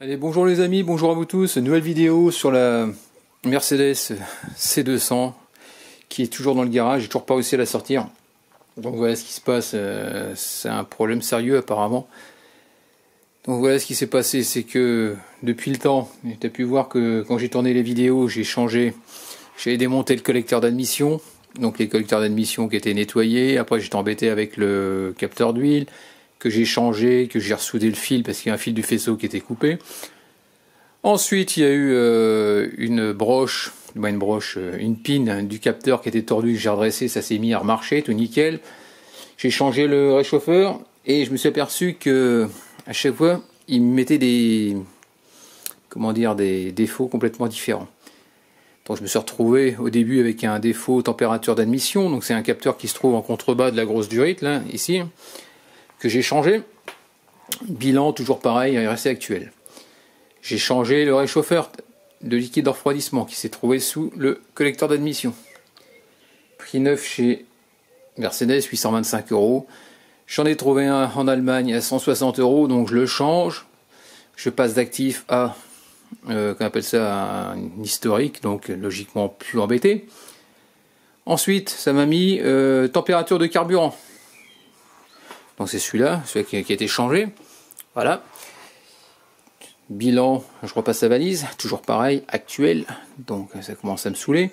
Allez, bonjour les amis, bonjour à vous tous, nouvelle vidéo sur la Mercedes C200 qui est toujours dans le garage, j'ai toujours pas réussi à la sortir. Donc voilà ce qui se passe, c'est un problème sérieux apparemment. Donc voilà ce qui s'est passé, c'est que depuis le temps, tu as pu voir que quand j'ai tourné les vidéos, j'avais démonté le collecteur d'admission, donc les collecteurs d'admission qui étaient nettoyés, après j'étais embêté avec le capteur d'huile, que j'ai changé, que j'ai ressoudé le fil parce qu'il y a un fil du faisceau qui était coupé. Ensuite, il y a eu une pin du capteur qui était tordue, que j'ai redressé, ça s'est mis à remarcher, tout nickel. J'ai changé le réchauffeur et je me suis aperçu que à chaque fois, il me mettait des défauts complètement différents. Donc je me suis retrouvé au début avec un défaut température d'admission, donc c'est un capteur qui se trouve en contrebas de la grosse durite, là, ici, que j'ai changé. Bilan toujours pareil, il est resté actuel. J'ai changé le réchauffeur de liquide de refroidissement qui s'est trouvé sous le collecteur d'admission. Prix neuf chez Mercedes, 825 €. J'en ai trouvé un en Allemagne à 160 €, donc je le change. Je passe d'actif à qu'on appelle ça un historique, donc logiquement plus embêté. Ensuite, ça m'a mis température de carburant. Donc c'est celui-là qui a été changé. Voilà. Bilan, je repasse la valise, toujours pareil, actuel, donc ça commence à me saouler.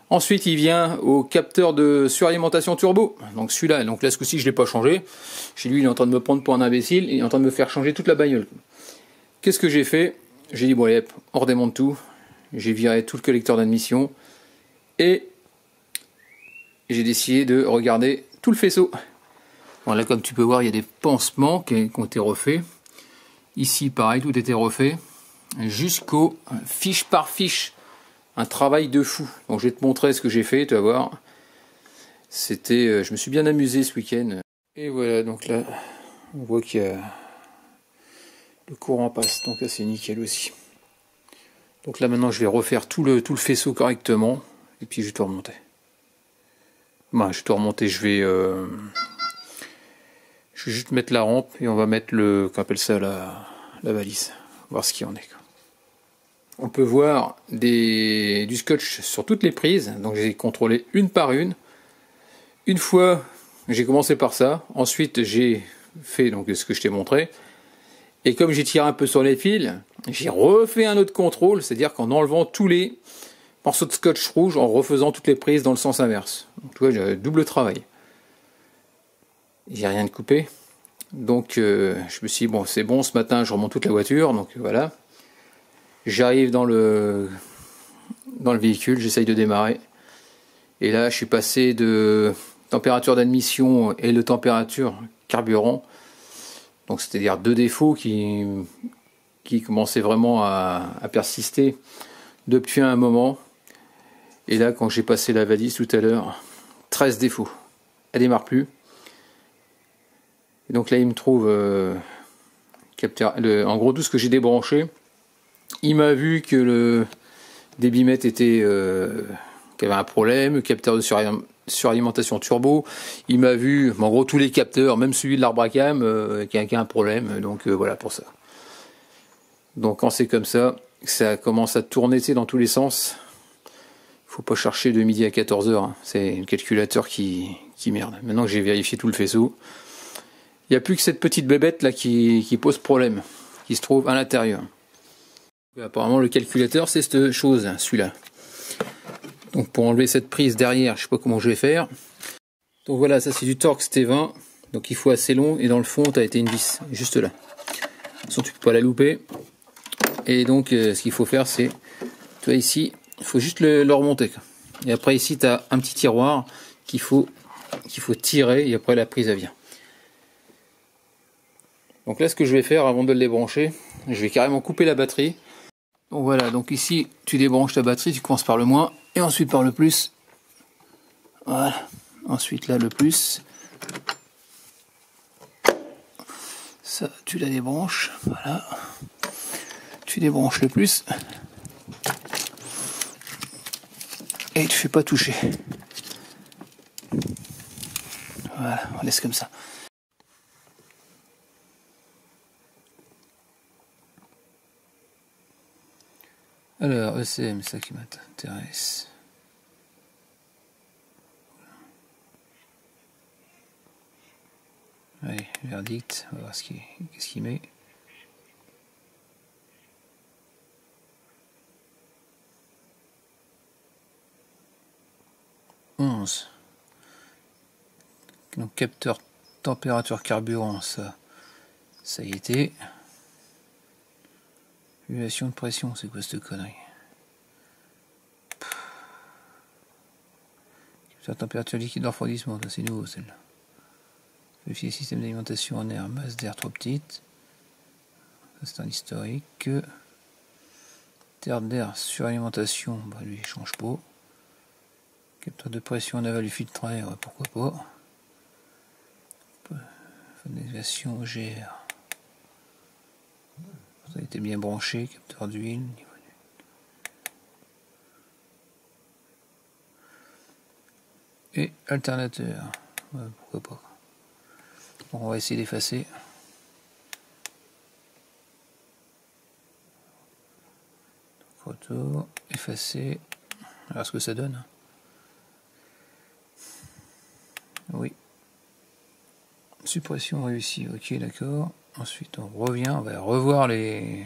Ensuite, il vient au capteur de suralimentation turbo, donc celui-là, donc là ce coup-ci je ne l'ai pas changé. Chez lui, il est en train de me prendre pour un imbécile, il est en train de me faire changer toute la bagnole. Qu'est-ce que j'ai fait? J'ai dit, bon allez, on redémonte tout, j'ai viré tout le collecteur d'admission, et j'ai décidé de regarder tout le faisceau. Bon, là, comme tu peux voir, il y a des pansements qui ont été refaits. Ici, pareil, tout était refait, jusqu'au fiche par fiche. Un travail de fou. Donc, je vais te montrer ce que j'ai fait, tu vas voir. Je me suis bien amusé ce week-end. Et voilà, donc là, on voit qu'il y a le courant passe, donc là, c'est nickel aussi. Donc là, maintenant, je vais refaire tout le faisceau correctement, et puis je vais tout remonter. Bon, je vais tout remonter, je vais juste mettre la rampe et on va mettre qu'on appelle ça la valise, voir ce qu'il y en est. On peut voir du scotch sur toutes les prises, donc j'ai contrôlé une par une. Une fois, j'ai commencé par ça, ensuite j'ai fait donc ce que je t'ai montré, et comme j'ai tiré un peu sur les fils, j'ai refait un autre contrôle, c'est-à-dire qu'en enlevant tous les morceaux de scotch rouge, en refaisant toutes les prises dans le sens inverse. Donc tu vois, j'ai double travail. J'ai rien de coupé, donc je me suis dit bon c'est bon, ce matin je remonte toute la voiture, donc voilà. J'arrive dans le véhicule, j'essaye de démarrer, et là je suis passé de température d'admission et de température carburant, donc c'est-à-dire deux défauts qui commençaient vraiment à persister depuis un moment. Et là quand j'ai passé la valise tout à l'heure, 13 défauts, elle démarre plus. Et donc là il me trouve en gros tout ce que j'ai débranché. Il m'a vu que le débitmètre qu'il y avait un problème, le capteur de suralimentation turbo. Il m'a vu en gros tous les capteurs, même celui de l'arbre à cam qui a un problème, donc voilà pour ça. Donc quand c'est comme ça, ça commence à tourner dans tous les sens. Faut pas chercher de midi à 14 h, hein. C'est le calculateur qui merde. Maintenant que j'ai vérifié tout le faisceau, il n'y a plus que cette petite bébête là qui pose problème, qui se trouve à l'intérieur. Apparemment le calculateur c'est cette chose, celui-là. Donc pour enlever cette prise derrière, je sais pas comment je vais faire. Donc voilà, ça c'est du Torx T20, donc il faut assez long, et dans le fond tu as été une vis, juste là. De toute façon tu peux pas la louper. Et donc ce qu'il faut faire c'est, tu vois ici, il faut juste le remonter. Et après ici tu as un petit tiroir qu'il faut tirer, et après la prise elle vient. Donc là ce que je vais faire avant de le débrancher, je vais carrément couper la batterie. Donc voilà, donc ici tu débranches ta batterie, tu commences par le moins et ensuite par le plus. Voilà, ensuite là le plus. Ça tu la débranches, voilà. Tu débranches le plus. Et tu fais pas toucher. Voilà, on laisse comme ça. Alors, ECM, c'est ça qui m'intéresse. Allez, verdict, on va voir qu'est-ce qu'il met. Donc capteur température carburant, ça y était. Régulation de pression, c'est quoi cette connerie? Capteur température liquide de refroidissement, ça c'est nouveau celle-là. Vérifier le système d'alimentation en air, masse d'air trop petite. Ça c'est un historique. Terre d'air, suralimentation, bah lui il change pas. Capteur de pression en aval du filtré, ouais, pourquoi pas. Fonisation OGR. Ça a été bien branché, capteur d'huile. Et alternateur, ouais, pourquoi pas. Bon, on va essayer d'effacer. Photo, effacer. Alors ce que ça donne. Oui. Suppression réussie, ok d'accord. Ensuite on revient, on va revoir les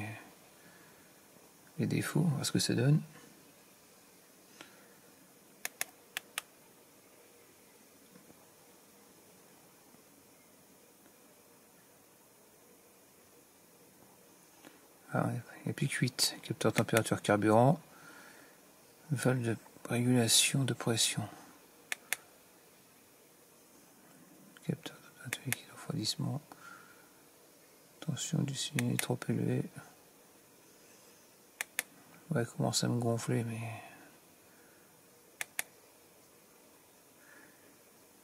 défauts, voir ce que ça donne. Ah, il n'y a plus que 8. Capteur température carburant. Valve de régulation de pression. Capteur de refroidissement. Tension du signal est trop élevée. Ouais, commence à me gonfler, mais.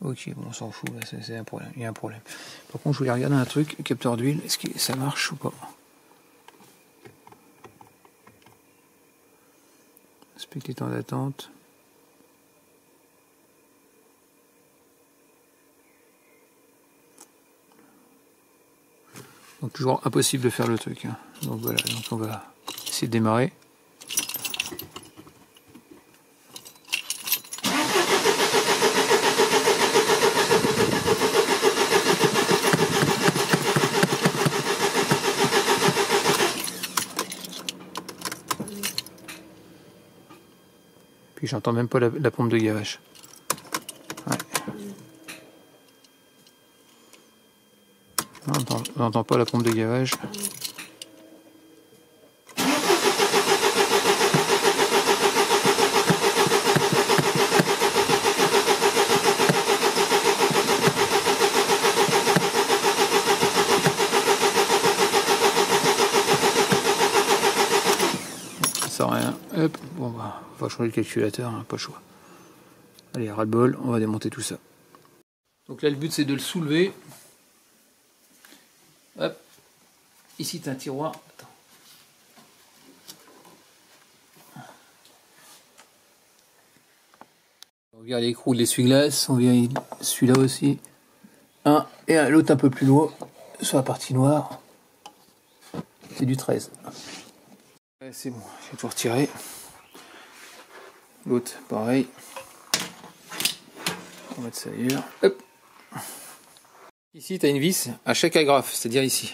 Ok, bon, on s'en fout, c'est un problème. Il y a un problème. Par contre, je voulais regarder un truc, capteur d'huile, est-ce que ça marche ou pas? Respecter le temps d'attente. Donc toujours impossible de faire le truc. Hein. Donc voilà, donc on va essayer de démarrer. Puis j'entends même pas la pompe de gavage. Ouais. On n'entend pas la pompe de gavage. Ça sert à rien. Hop, bon bah, on va changer le calculateur, hein, pas le choix. Allez, ras-le-bol, on va démonter tout ça. Donc là, le but c'est de le soulever. Hop, ici tu as un tiroir. Attends. On regarde l'écrou de l'essuie-glace, on vient celui-là aussi. Un et l'autre un peu plus loin, sur la partie noire. C'est du 13. Ouais, c'est bon, j'ai tout retiré. L'autre, pareil. On va mettre ça ailleurs. Hop. Ici, tu as une vis à chaque agrafe, c'est-à-dire ici.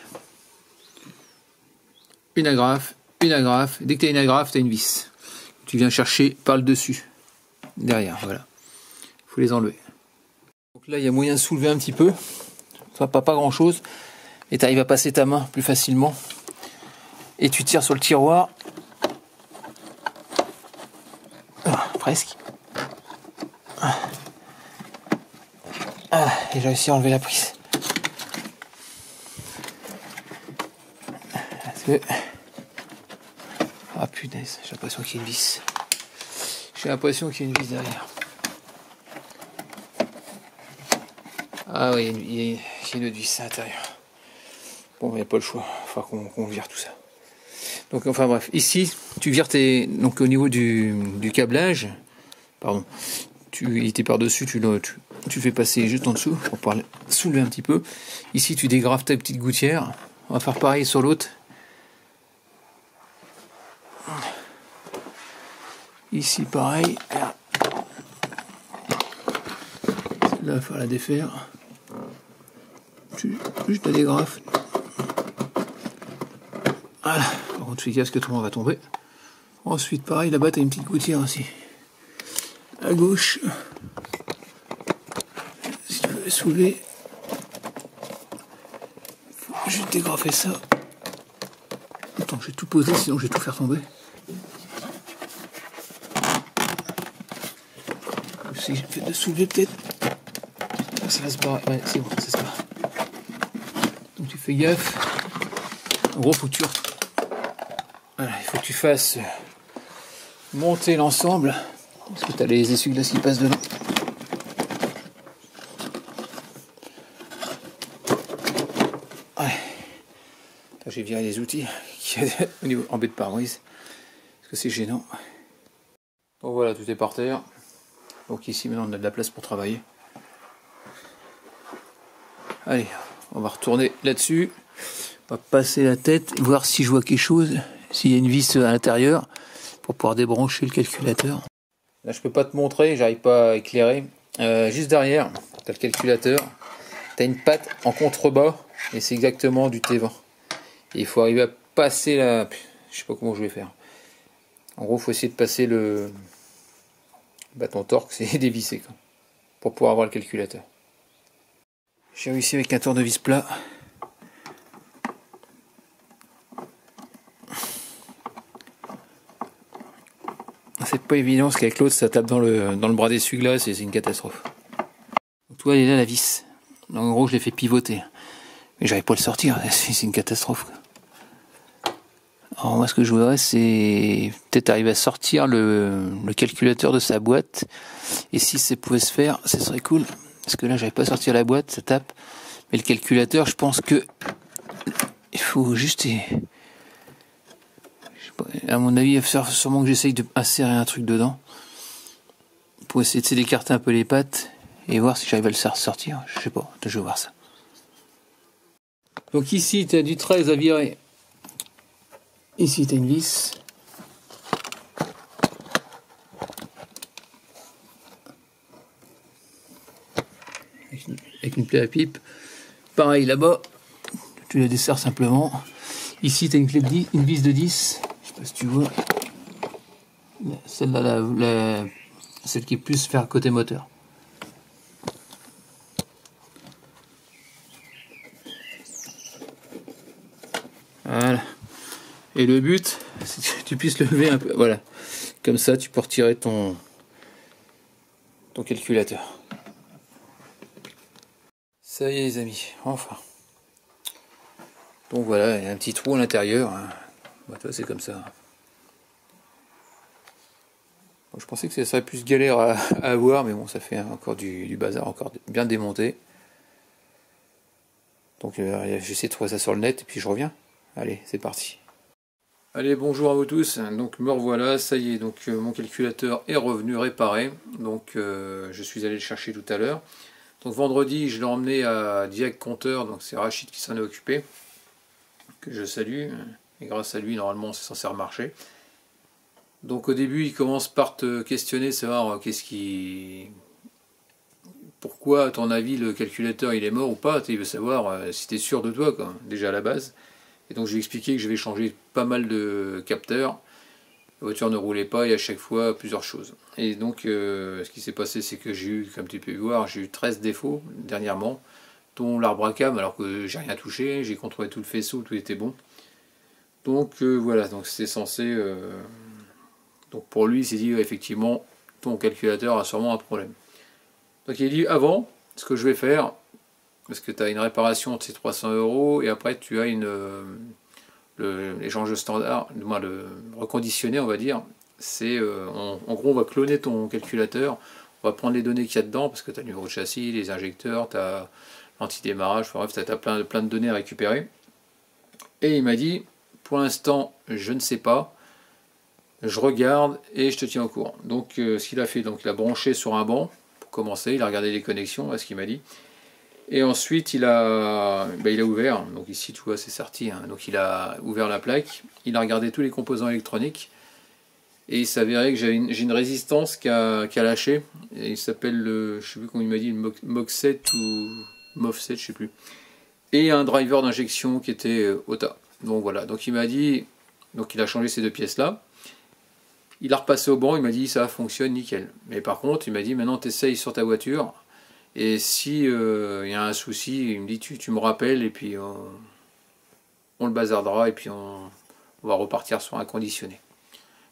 Une agrafe, une agrafe. Dès que tu as une agrafe, tu as une vis. Tu viens chercher par le dessus. Derrière, voilà. Il faut les enlever. Donc là, il y a moyen de soulever un petit peu. Ça va pas grand-chose. Et tu arrives à passer ta main plus facilement. Et tu tires sur le tiroir. Ah, presque. Ah, et j'ai réussi à enlever la prise. Ah punaise, j'ai l'impression qu'il y a une vis. J'ai l'impression qu'il y a une vis derrière. Ah oui, il y a une autre vis à l'intérieur. Bon, il n'y a pas le choix, il va falloir qu'on vire tout ça. Donc enfin bref, ici, tu vires donc au niveau du câblage, pardon, il était par-dessus, tu fais passer juste en dessous pour pouvoir soulever un petit peu. Ici, tu dégraves ta petite gouttière. On va faire pareil sur l'autre. Ici pareil. Celle-là, il va falloir la défaire. Juste la dégrafe. Voilà. Par contre, fais gaffe que tout le monde va tomber. Ensuite, pareil, là-bas, t'as une petite gouttière aussi. À gauche. Si tu veux soulever, faut juste dégrafer ça. Attends, je vais tout poser, sinon je vais tout faire tomber. Si j'ai fait de soulever peut-être. Ça va se barrer. Ouais, c'est bon, ça se barre. Donc tu fais gaffe. En gros, faut que tu... Voilà, il faut que tu fasses monter l'ensemble. Parce que tu as les essuie-glaces qui passent dedans. Ouais. J'ai viré les outils qu'il y a au niveau en baie de pare-brise. Parce que c'est gênant. Donc voilà, tout est par terre. Donc ici maintenant on a de la place pour travailler. Allez, on va retourner là-dessus. On va passer la tête, voir si je vois quelque chose, s'il y a une vis à l'intérieur, pour pouvoir débrancher le calculateur. Là je peux pas te montrer, j'arrive pas à éclairer. Juste derrière, tu as le calculateur, tu as une patte en contrebas, et c'est exactement du T20. Et il faut arriver à passer la... Je sais pas comment je vais faire. En gros, il faut essayer de passer le bâton torque, c'est dévissé, quoi, pour pouvoir avoir le calculateur. J'ai réussi avec un tournevis plat. C'est pas évident parce qu'avec l'autre ça tape dans le bras d'essuie-glace et c'est une catastrophe. Donc, toi, elle est là la vis. Donc, en gros, je l'ai fait pivoter. Mais j'arrive pas à le sortir, c'est une catastrophe. Alors moi ce que je voudrais c'est peut-être arriver à sortir le calculateur de sa boîte. Et si ça pouvait se faire, ce serait cool. Parce que là j'arrive pas à sortir la boîte, ça tape. Mais le calculateur, je pense que il faut juste... À mon avis, il va falloir sûrement que j'essaye de insérer un truc dedans. Pour essayer d'écarter un peu les pattes. Et voir si j'arrive à le faire sortir. Je sais pas, je vais voir ça. Donc ici tu as du 13 à virer. Ici tu as une vis. Avec une plaie à pipe. Pareil là-bas, tu la desserres simplement. Ici tu as une clé de 10, une vis de 10. Je sais pas si tu vois. Celle-là, celle qui est plus vers côté moteur. Voilà. Et le but, c'est que tu puisses lever un peu. Voilà. Comme ça, tu peux retirer ton calculateur. Ça y est, les amis. Enfin. Donc voilà, il y a un petit trou à l'intérieur. Bah, toi, c'est comme ça. Bon, je pensais que ça serait plus galère à avoir, mais bon, ça fait encore du bazar, encore bien démonté. Donc j'essaie de trouver ça sur le net et puis je reviens. Allez, c'est parti. Allez, bonjour à vous tous. Donc me revoilà, ça y est, donc mon calculateur est revenu réparé. Donc je suis allé le chercher tout à l'heure. Donc vendredi, je l'ai emmené à Diag Compteur, donc c'est Rachid qui s'en est occupé, que je salue. Et grâce à lui, normalement, c'est censé remarcher. Donc au début, il commence par te questionner, savoir pourquoi, à ton avis, le calculateur il est mort ou pas. Il veut savoir si tu es sûr de toi, quoi, déjà à la base. Et donc je lui ai expliqué que je vais changer pas mal de capteurs. La voiture ne roulait pas et à chaque fois plusieurs choses. Et donc ce qui s'est passé, c'est que j'ai eu, comme tu peux voir, j'ai eu 13 défauts dernièrement, dont l'arbre à cam, alors que j'ai rien touché, j'ai contrôlé tout le faisceau, tout était bon. Donc voilà, donc c'est censé... Donc pour lui, il s'est dit, effectivement, ton calculateur a sûrement un problème. Donc il a dit, avant, ce que je vais faire, parce que tu as une réparation de ces 300 € et après tu as l'échange standard, le reconditionné, on va dire. C'est en gros, on va cloner ton calculateur, on va prendre les données qu'il y a dedans, parce que tu as le numéro de châssis, les injecteurs, tu as l'antidémarrage, enfin bref, tu as plein de données à récupérer. Et il m'a dit, pour l'instant, je ne sais pas, je regarde et je te tiens au courant. Donc ce qu'il a fait, donc il a branché sur un banc pour commencer, il a regardé les connexions, à ce qu'il m'a dit. Et ensuite il a ouvert, donc ici tu vois c'est sorti, hein. Donc il a ouvert la plaque, il a regardé tous les composants électroniques Et il s'avérait que j'ai une résistance qui a lâché. Et il s'appelle le, je sais plus comment il m'a dit, le Moxet ou Mofset, je sais plus. Et un driver d'injection qui était OTA. Donc voilà, donc il m'a dit, donc il a changé ces deux pièces là. Il a repassé au banc, il m'a dit ça fonctionne nickel. Mais par contre, il m'a dit maintenant t'essayes sur ta voiture. Et si il y a un souci, il me dit tu me rappelles et puis on le bazardera et puis on va repartir sur un conditionné.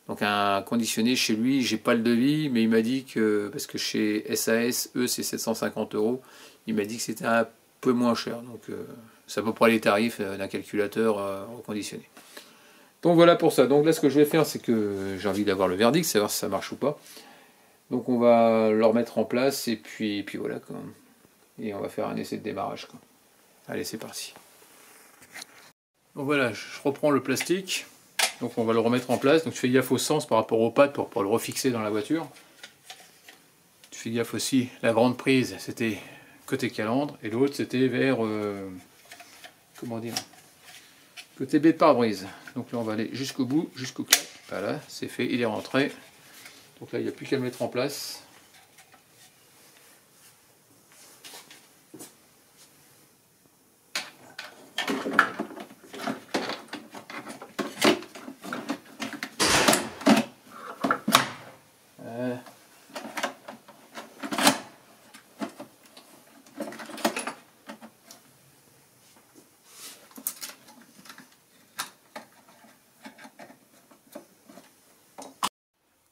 Donc un conditionné chez lui, j'ai pas le devis, mais il m'a dit que, parce que chez SAS, eux c'est 750 €, il m'a dit que c'était un peu moins cher. Donc c'est à peu près les tarifs d'un calculateur reconditionné. Donc voilà pour ça. Donc là ce que je vais faire, c'est que j'ai envie d'avoir le verdict, savoir si ça marche ou pas. Donc on va le remettre en place et puis voilà quoi. Et on va faire un essai de démarrage quoi. Allez, c'est parti. Donc voilà, je reprends le plastique. Donc on va le remettre en place. Donc tu fais gaffe au sens par rapport aux pattes pour le refixer dans la voiture. Tu fais gaffe aussi, la grande prise c'était côté calandre et l'autre c'était vers comment dire, côté baie de pare-brise. Donc là on va aller jusqu'au bout, jusqu'au clap. Voilà, c'est fait, il est rentré. Donc là il n'y a plus qu'à le mettre en place.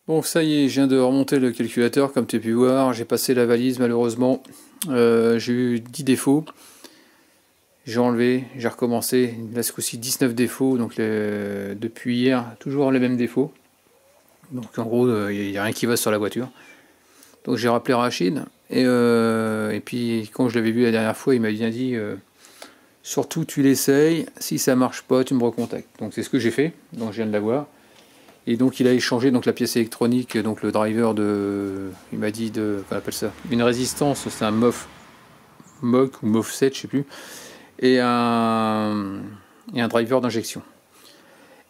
Bon, ça y est, je viens de remonter le calculateur, comme tu as pu voir. J'ai passé la valise, malheureusement. J'ai eu 10 défauts. J'ai enlevé, j'ai recommencé. Là, ce coup-ci, 19 défauts. Donc, depuis hier, toujours les mêmes défauts. Donc, en gros, il n'y a rien qui va sur la voiture. Donc, j'ai rappelé Rachid. Et puis, quand je l'avais vu la dernière fois, il m'a bien dit surtout, tu l'essayes. Si ça marche pas, tu me recontactes. Donc, c'est ce que j'ai fait. Donc, je viens de l'avoir. Et donc il a échangé donc la pièce électronique, donc le driver de, il m'a dit de, qu'on appelle ça, une résistance, c'est un MOC ou MOFSET, je sais plus, et un driver d'injection.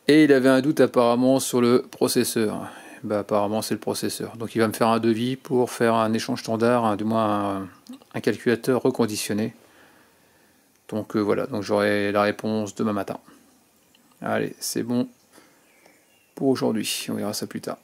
Et il avait un doute apparemment sur le processeur. Bah, apparemment c'est le processeur. Donc il va me faire un devis pour faire un échange standard, du moins un calculateur reconditionné. Donc voilà, donc j'aurai la réponse demain matin. Allez, c'est bon pour aujourd'hui, on verra ça plus tard.